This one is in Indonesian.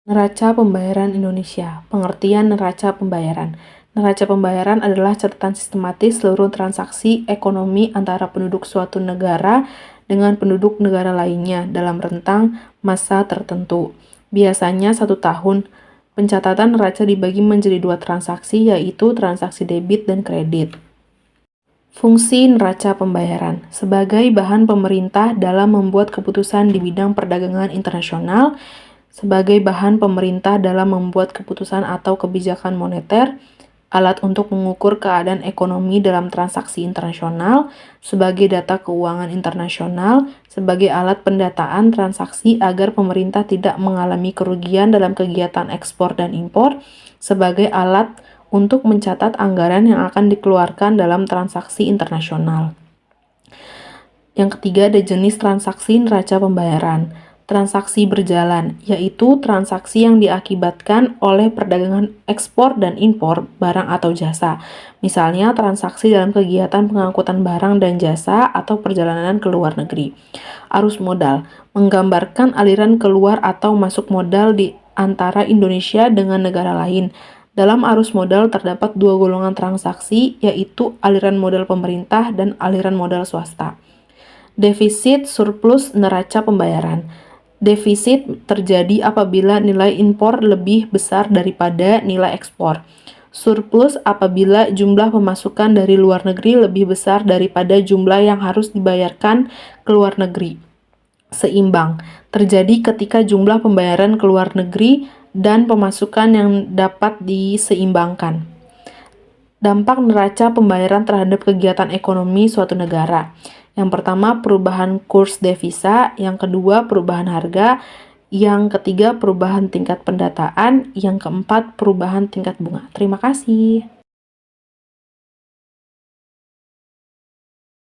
Neraca pembayaran Indonesia. Pengertian neraca pembayaran. Neraca pembayaran adalah catatan sistematis seluruh transaksi ekonomi antara penduduk suatu negara dengan penduduk negara lainnya dalam rentang masa tertentu. Biasanya 1 tahun. Pencatatan neraca dibagi menjadi 2 transaksi, yaitu transaksi debit dan kredit. Fungsi neraca pembayaran sebagai bahan pemerintah dalam membuat keputusan di bidang perdagangan internasional, sebagai bahan pemerintah dalam membuat keputusan atau kebijakan moneter, alat untuk mengukur keadaan ekonomi dalam transaksi internasional, sebagai data keuangan internasional, sebagai alat pendataan transaksi agar pemerintah tidak mengalami kerugian dalam kegiatan ekspor dan impor, sebagai alat untuk mencatat anggaran yang akan dikeluarkan dalam transaksi internasional. Yang ketiga ada jenis transaksi neraca pembayaran. Transaksi berjalan, yaitu transaksi yang diakibatkan oleh perdagangan ekspor dan impor barang atau jasa. Misalnya transaksi dalam kegiatan pengangkutan barang dan jasa atau perjalanan ke luar negeri. Arus modal, menggambarkan aliran keluar atau masuk modal di antara Indonesia dengan negara lain. Dalam arus modal terdapat 2 golongan transaksi, yaitu aliran modal pemerintah dan aliran modal swasta. Defisit surplus neraca pembayaran. Defisit terjadi apabila nilai impor lebih besar daripada nilai ekspor. Surplus apabila jumlah pemasukan dari luar negeri lebih besar daripada jumlah yang harus dibayarkan ke luar negeri. Seimbang terjadi ketika jumlah pembayaran ke luar negeri dan pemasukan yang dapat diseimbangkan. Dampak neraca pembayaran terhadap kegiatan ekonomi suatu negara. Yang pertama, perubahan kurs devisa. Yang kedua, perubahan harga. Yang ketiga, perubahan tingkat pendataan. Yang keempat, perubahan tingkat bunga. Terima kasih.